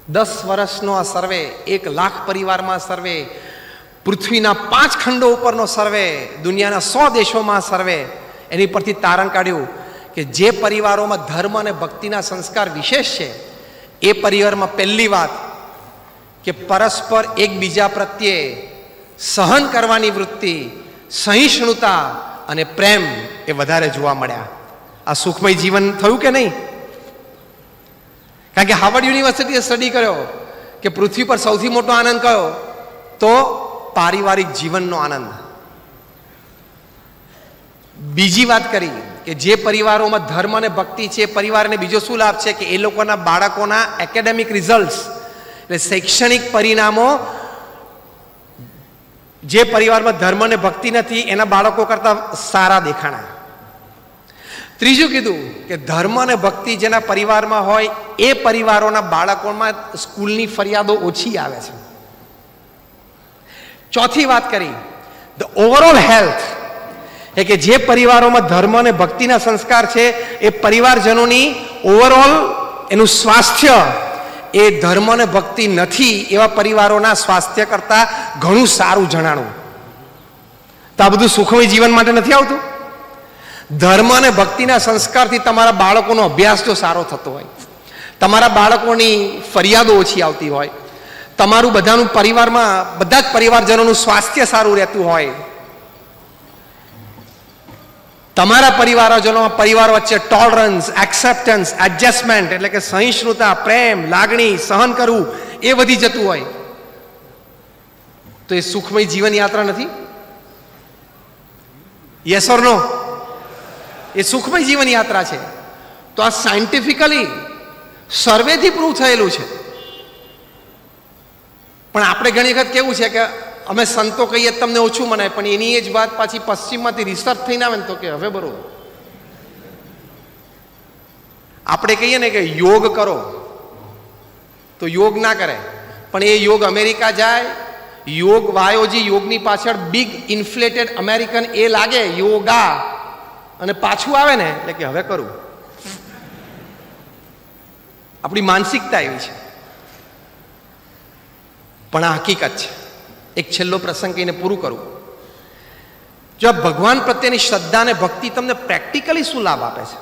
10 વર્ષનો આ સર્વે, 1 લાખ પરિવારમાં સર્વે, પૃથ્વીના 5 ખંડો ઉપરનો સર્વે, દુનિયાના 100 દેશોમાં સર્વે, એની પરથી તારણ કાઢ્યું કે જે પરિવારોમાં ધર્મ અને ભક્તિના સંસ્કાર વિશેષ છે એ પરિવારમાં પહેલી વાત કે પરસ્પર એકબીજા પ્રત્યે સહન કરવાની વૃત્તિ, સહિષ્ણુતા અને પ્રેમ એ વધારે જોવા મળ્યા. આ સુખમય જીવન થયું કે નહીં? કારણ કે હાર્વર્ડ યુનિવર્સિટીએ સ્ટડી કર્યો કે પૃથ્વી પર સૌથી મોટો આનંદ કયો? તો પારિવારિક જીવનનો આનંદ. બીજી વાત કરી કે જે પરિવારોમાં ધર્મ અને ભક્તિ છે એ પરિવારને બીજો શું લાભ છે કે એ લોકોના બાળકોના એકેડેમિક રિઝલ્ટ્સ, એટલે શૈક્ષણિક પરિણામો જે પરિવારમાં ધર્મ અને ભક્તિ નથી એના બાળકો કરતા સારા દેખાણા. ત્રીજું કીધું કે ધર્મ અને ભક્તિ જેના પરિવારમાં હોય એ પરિવારોના બાળકોમાં સ્કૂલની ફરિયાદો ઓછી આવે છે. ચોથી વાત કરી ધ ઓવરઓલ હેલ્થ, એ કે જે પરિવારોમાં ધર્મ અને ભક્તિના સંસ્કાર છે એ પરિવારજનોની ઓવરઓલ એનું સ્વાસ્થ્ય એ ધર્મ અને ભક્તિ નથી એવા પરિવારોના સ્વાસ્થ્ય કરતાં ઘણું સારું જણાણું. તો આ બધું સુખમય જીવન માટે નથી આવતું? ધર્મ અને ભક્તિના સંસ્કારથી તમારા બાળકોનો અભ્યાસ જો સારો થતો હોય, તમારા બાળકોની ફરિયાદો ઓછી આવતી હોય, તમારું બધાનું પરિવારમાં બધા જ પરિવારજનોનું સ્વાસ્થ્ય સારું રહેતું હોય, તમારા પરિવાર વચ્ચે ટોલરન્સ, એક્સેપ્ટન્સ, એડજસ્ટમેન્ટ એટલે કે સહિષ્ણુતા, પ્રેમ, લાગણી, સહન કરવું એ વધી જતું હોય, તો એ સુખમય જીવન યાત્રા નથી? યસ ઓર નો? એ સુખમય જીવન યાત્રા છે. તો આ સાયન્ટિફિકલી સર્વેથી પ્રૂવ થયેલું છે. પણ આપણે ઘણી વખત કેવું છે કે અમે સંતો કહીએ તમને ઓછું મનાય, પણ એની જ વાત પાછી પશ્ચિમમાંથી રિસર્ચ થઈને આવે ને તો કે હવે બરોબર. આપણે કહીએ ને કે યોગ કરો તો યોગ ના કરે, પણ એ યોગ અમેરિકા જાય, યોગ વાયોજી યોગની પાછળ બિગ ઇન્ફ્લેટેડ અમેરિકન એ લાગે યોગા, અને પાછું આવે ને એટલે કે હવે કરું. આપણી માનસિકતા એવી છે. પણ આ હકીકત છે. એક છેલ્લો પ્રસંગ કહીને પૂરું કરું. જો ભગવાન પ્રત્યેની શ્રદ્ધા અને ભક્તિ તમને પ્રેક્ટિકલી શું લાભ આપે છે?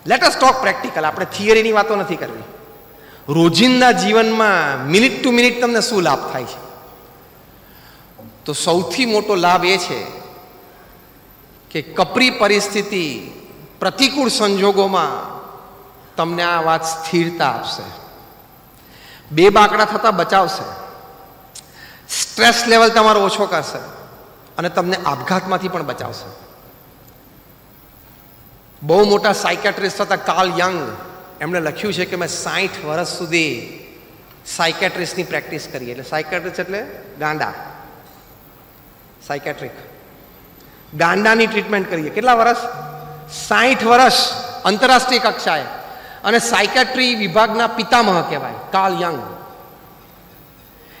Let us talk practical. આપણે થિયરીની વાતો નથી કરવી. રોજિંદા જીવનમાં મિનિટ ટુ મિનિટ તમને શું લાભ થાય છે? તો સૌથી મોટો લાભ એ છે કે કપરી પરિસ્થિતિ, પ્રતિકૂળ સંજોગોમાં તમને આ વાત સ્થિરતા આપશે, બે બાકડા થતા બચાવશે, સ્ટ્રેસ લેવલ તમારો ઓછો કરશે અને તમને આપઘાતમાંથી પણ બચાવશે. બહુ મોટા સાયકેટ્રિસ્ટ હતા કાર્લ યંગ, એમણે લખ્યું છે કે મેં 60 વર્ષ સુધી સાયકેટ્રિસ્ટની પ્રેક્ટિસ કરી. એટલે સાયકેટ્રિસ્ટ એટલે ગાંડા, સાયકેટ્રિક ગાંડાની ટ્રીટમેન્ટ કરીએ. કેટલા વર્ષ? 60 વર્ષ આંતરરાષ્ટ્રીય કક્ષાએ. અને સાયકેટ્રી વિભાગના પિતામહ કહેવાય કાર્લ યંગ.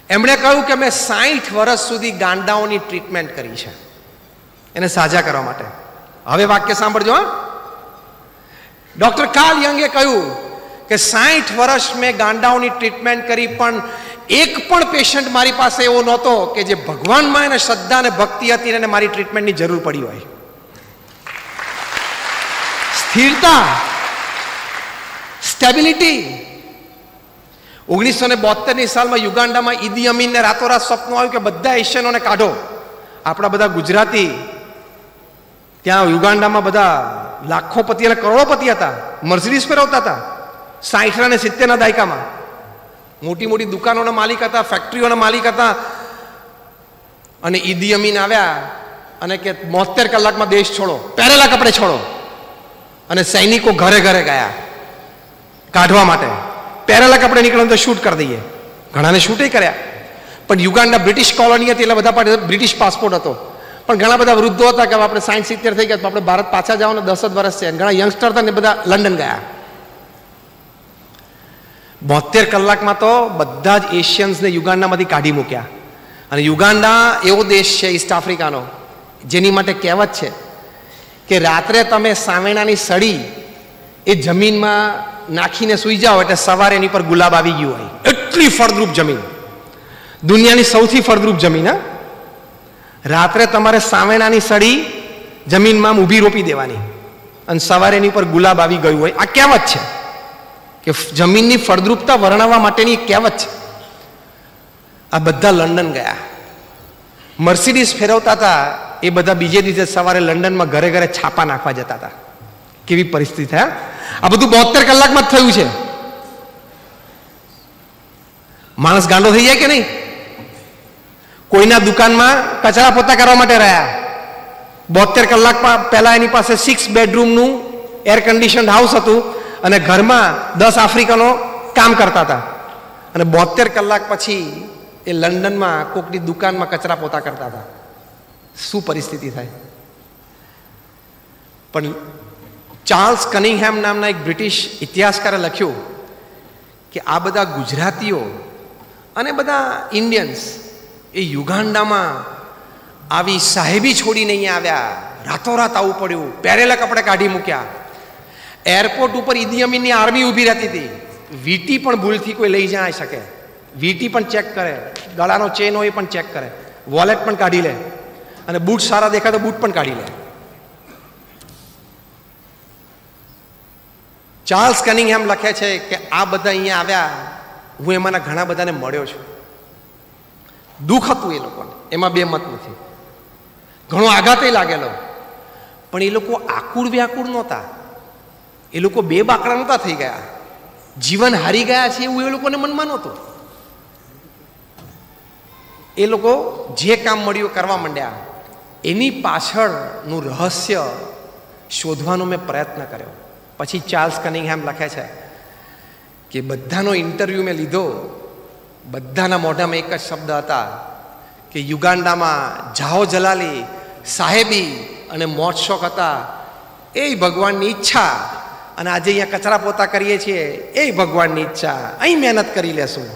એમણે કહ્યું કે મેં 60 વર્ષ સુધી ગાંડાઓની ટ્રીટમેન્ટ કરી છે એને સાજા કરવા માટે. હવે વાક્ય સાંભળજો. ડોક્ટર કાર્લ યંગે કહ્યું કે 60 વર્ષ મેં ગાંડાઓની ટ્રીટમેન્ટ કરી, પણ એક પણ પેશન્ટ મારી પાસે એવો નહોતો કે જે ભગવાનમાં એને શ્રદ્ધા અને ભક્તિ હતી અને મારી ટ્રીટમેન્ટની જરૂર પડી હોય. સ્થિરતા, સ્ટેબિલિટી. 1972ની સાલમાં યુગાન્ડામાં ઈદી અમીનને રાતોરાત સપનું આવ્યું કે બધા એશિયનોને કાઢો. આપણા બધા ગુજરાતી ત્યાં યુગાન્ડામાં બધા લાખોપતિ અને કરોડોપતિ હતા, મર્સિડીઝ ફેરવતા હતા. 60 અને 70ના દાયકામાં મોટી મોટી દુકાનોના માલિક હતા, ફેક્ટરીઓના માલિક હતા. અને ઈદી અમીન આવ્યા અને કે 72 કલાકમાં દેશ છોડો, પહેરેલા કપડે છોડો. અને સૈનિકો ઘરે ઘરે ગયા કાઢવા માટે. પહેરેલા કપડે નીકળે તો શૂટ કરી દઈએ. ઘણાને શૂટે કર્યા. પણ યુગાન્ડા બ્રિટિશ કોલોની હતી એટલે બધા પાસે બ્રિટિશ પાસપોર્ટ હતો. પણ ઘણા બધા વૃદ્ધો હતા કે આપણે 60-70 થઈ ગયા તો આપણે ભારત પાછા જાઓ ને 10 જ વર્ષ છે. ઘણા યંગસ્ટર હતા ને બધા લંડન ગયા. 72 કલાકમાં તો બધા જ એશિયન્સને યુગાન્ડામાંથી કાઢી મૂક્યા. અને યુગાન્ડા એવો દેશ છે ઈસ્ટ આફ્રિકાનો જેની માટે કહેવત છે કે રાત્રે તમે સાવેણાની સળી એ જમીનમાં નાખીને સૂઈ જાઓ એટલે સવારે એની પર ગુલાબ આવી ગયું હોય. કેટલી ફળદ્રુપ જમીન, દુનિયાની સૌથી ફળદ્રુપ જમીન. હા, રાત્રે તમારે સાવેણાની સળી જમીનમાં ઊભી રોપી દેવાની અને સવારે એની ઉપર ગુલાબ આવી ગયું હોય. આ કહેવત છે કે જમીનની ફળદ્રુપતા વર્ણવવા માટેની કહેવત છે. આ બધા લંડન ગયા, મર્સિડીઝ ફેરવતા હતા, એ બધા બીજે દિવસે સવારે લંડનમાં ઘરે ઘરે છાપા નાખવા જતા હતા. કેવી પરિસ્થિતિ થાય! આ બધું 72 કલાકમાં જ થયું છે. માણસ ગાંડો થઈ જાય કે નહીં? કોઈના દુકાનમાં કચરા પોતા કરવા માટે રહ્યા, 72 કલાકમાં પહેલા એની પાસે 6 બેડરૂમનું એર કન્ડિશન હાઉસ હતું અને ઘરમાં 10 આફ્રિકનો કામ કરતા હતા, અને 72 કલાક પછી એ લંડનમાં કોકની દુકાનમાં કચરા પોતા કરતા હતા. શું પરિસ્થિતિ થાય! પણ ચાર્લ્સ કનિંગહેમ નામના એક બ્રિટિશ ઇતિહાસકારે લખ્યું કે આ બધા ગુજરાતીઓ અને બધા ઇન્ડિયન્સ એ યુગાન્ડામાં આવી સાહેબી છોડીને અહીંયા આવ્યા, રાતોરાત આવવું પડ્યું, પહેરેલા કપડે કાઢી મૂક્યા. એરપોર્ટ ઉપર ઇદી અમીનની આર્મી ઊભી રહેતી હતી. વીટી પણ ભૂલથી કોઈ લઈ જાય શકે, વીટી પણ ચેક કરે, ગળાનો ચેન હોય પણ ચેક કરે, વોલેટ પણ કાઢી લે, અને બૂટ સારા દેખાય તો બૂટ પણ કાઢી લે. ચાર્લ્સ કનિંગહેમ લખે છે કે આ બધા અહીંયા આવ્યા, હું એમાંના ઘણા બધાને મળ્યો છું. દુઃખ હતું એ લોકોને, એમાં બે મત નથી, ઘણો આઘાતે લાગેલો, પણ એ લોકો આકુળ વ્યાકુળ નહોતા, એ લોકો બે બાકડા નહોતા થઈ ગયા, જીવન હારી ગયા છે એવું એ લોકોને મનમાં નહોતું. એ લોકો જે કામ મળ્યું કરવા માંડ્યા. એની પાછળનું રહસ્ય શોધવાનો મેં પ્રયત્ન કર્યો. પછી ચાર્લ્સ કનિંગહેમ લખે છે કે બધાનો ઇન્ટરવ્યૂ મેં લીધો, બધાના મોઢામાં એક જ શબ્દ હતા કે યુગાન્ડામાં જાહો જલાલી, સાહેબી અને મોજ શોખ હતા એ ભગવાનની ઈચ્છા, અને આજે અહીંયા કચરા પોતા કરીએ છીએ એ ભગવાનની ઈચ્છા, અહીં મહેનત કરી લેશું.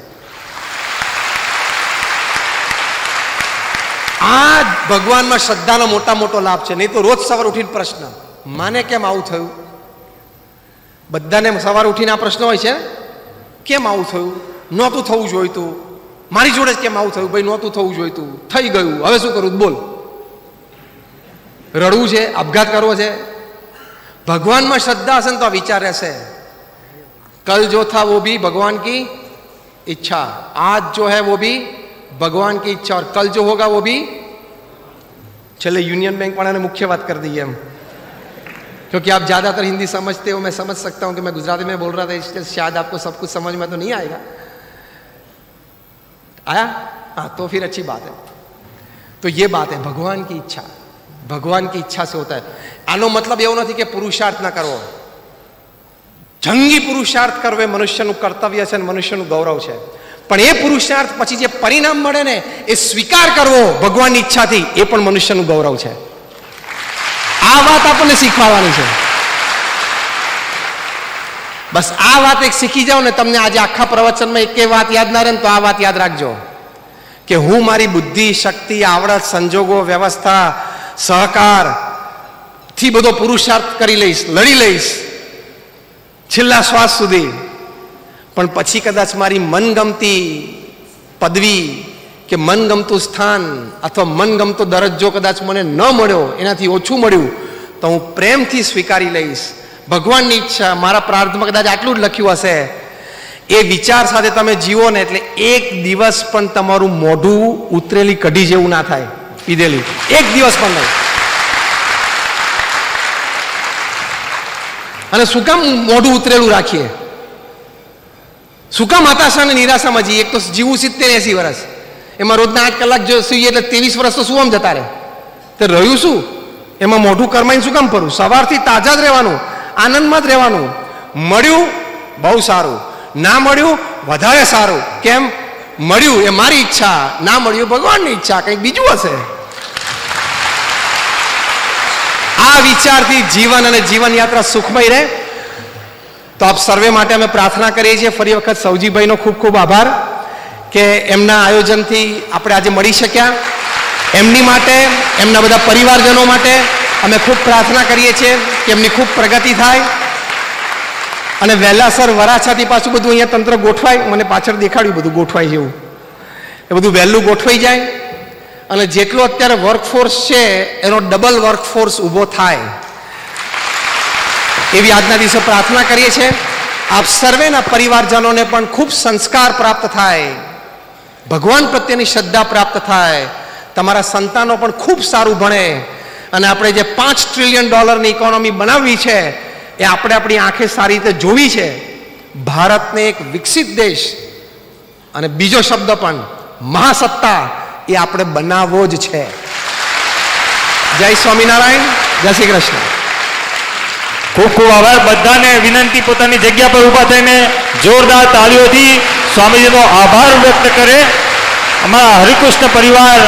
આ ભગવાનમાં શ્રદ્ધાનો મોટા મોટો લાભ છે. નહીં તો રોજ સવાર ઉઠીને પ્રશ્ન, માને કેમ આવું થયું? બધાને સવાર ઉઠીને આ પ્રશ્ન હોય છે, કેમ આવું થયું? નહોતું થવું જોઈતું, મારી જોડે જ કેમ આવું થયું? ભાઈ નહોતું થવું જોઈતું, થઈ ગયું, હવે શું કરું? બોલ, રડવું છે, આપઘાત કરવો છે? ભગવાનમાં શ્રદ્ધા હશે ને તો આ વિચાર રહેશે, કલ જો થા વો ભી ભગવાન કી इच्छा, आज जो है वो भी भगवान की इच्छा, और कल जो होगा वो भी. चले यूनियन बैंक वाला ने मुख्य बात कर दी है हम, क्योंकि आप ज़्यादातर हिंदी समझते हो, मैं समझ सकता हूँ कि मैं गुजराती में बोल रहा था, इसलिए शायद आपको सब कुछ समझ में तो नहीं आएगा. आया? हाँ, तो फिर अच्छी बात है. तो ये बात है, भगवान की इच्छा, भगवान की इच्छा से होता है. આનો મતલબ એવો નથી કે પુરુષાર્થ ના કરવો, જંગી પુરુષાર્થ કરવો એ મનુષ્યનું કર્તવ્ય છે અને મનુષ્યનું ગૌરવ છે. પણ એ પુરુષાર્થ પછી જે પરિણામ મળે ને એ સ્વીકાર કરવો ભગવાનની ઈચ્છાથી, એ પણ મનુષ્યનું ગૌરવ છે. આ વાત આપણને શીખવાડવાની છે. બસ આ વાત એક શીખી જાઓ ને, તમને આજે આખા પ્રવચનમાં એક વાત યાદ ના રહે ને તો આ વાત યાદ રાખજો કે હું મારી બુદ્ધિ, શક્તિ, આવડત, સંજોગો, વ્યવસ્થા, સહકાર થી બધો પુરુષાર્થ કરી લઈશ, લડી લઈશ છેલ્લા શ્વાસ સુધી. પણ પછી કદાચ મારી મનગમતી પદવી કે મનગમતું સ્થાન અથવા મનગમતો દરજ્જો કદાચ મને ન મળ્યો, એનાથી ઓછું મળ્યું, તો હું પ્રેમથી સ્વીકારી લઈશ. ભગવાનની ઈચ્છા, મારા પ્રાર્થમાં કદાચ આટલું જ લખ્યું હશે. એ વિચાર સાથે તમે જીવો ને એટલે એક દિવસ પણ તમારું મોઢું ઉતરેલી કઢી જેવું ના થાય, પીધેલી, એક દિવસ પણ નહીં. અને શું કામ મોઢું ઉતરેલું રાખીએ? શું કામ હતાશા અને નિરાશામાં જઈએ? એક તો જીવું 70-80 વર્ષ, એમાં રોજના 8 કલાક જો સૂઈએ એટલે 23 વર્ષ તો શું આમ જતા રહે? તો રહ્યું શું? એમાં મોઢું કરમાઈને શું કામ ફરવું? સવારથી તાજા જ રહેવાનું, આનંદમાં જ રહેવાનું. મળ્યું બહુ સારું, ના મળ્યું વધારે સારું. કેમ? મળ્યું એ મારી ઈચ્છા, ના મળ્યું ભગવાનની ઈચ્છા, કંઈક બીજું હશે. આ વિચારથી જીવન અને જીવન યાત્રા સુખમય રહે. તો આપ સર્વે માટે અમે પ્રાર્થના કરીએ છીએ. ફરી વખત સૌજીભાઈનો ખૂબ ખૂબ આભાર કે એમના આયોજનથી આપણે આજે મળી શક્યા. એમની માટે, એમના બધા પરિવારજનો માટે અમે ખૂબ પ્રાર્થના કરીએ છીએ કે એમની ખૂબ પ્રગતિ થાય. અને વહેલાસર વરાછાથી પાછું બધું અહીંયા તંત્ર ગોઠવાય, મને પાછળ દેખાડ્યું બધું ગોઠવાય જેવું, એ બધું વહેલું ગોઠવાઈ જાય અને જેટલો અત્યારે વર્કફોર્સ છે એનો ડબલ વર્કફોર્સ ઊભો થાય એવી આજના દિવસે પ્રાર્થના કરીએ છીએ. આપ સર્વેના પરિવારજનોને પણ ખૂબ સંસ્કાર પ્રાપ્ત થાય, ભગવાન પ્રત્યેની શ્રદ્ધા પ્રાપ્ત થાય, તમારા સંતાનો પણ ખૂબ સારું ભણે અને આપણે જે $5 ટ્રિલિયન ઇકોનોમી બનાવવી છે એ આપણે આપણી આંખે સારી રીતે જોવી છે. ભારતને એક વિકસિત દેશ અને બીજો શબ્દ પણ મહાસત્તા એ આપણે બનાવવો જ છે. જય સ્વામિનારાયણ, જય શ્રી કૃષ્ણ. ખૂબ ખૂબ આભાર. બધાને વિનંતી પોતાની જગ્યા પર ઊભા થઈને જોરદાર તાળીઓથી સ્વામીજીનો આભાર વ્યક્ત કરે. અમારા હરિકૃષ્ણ પરિવાર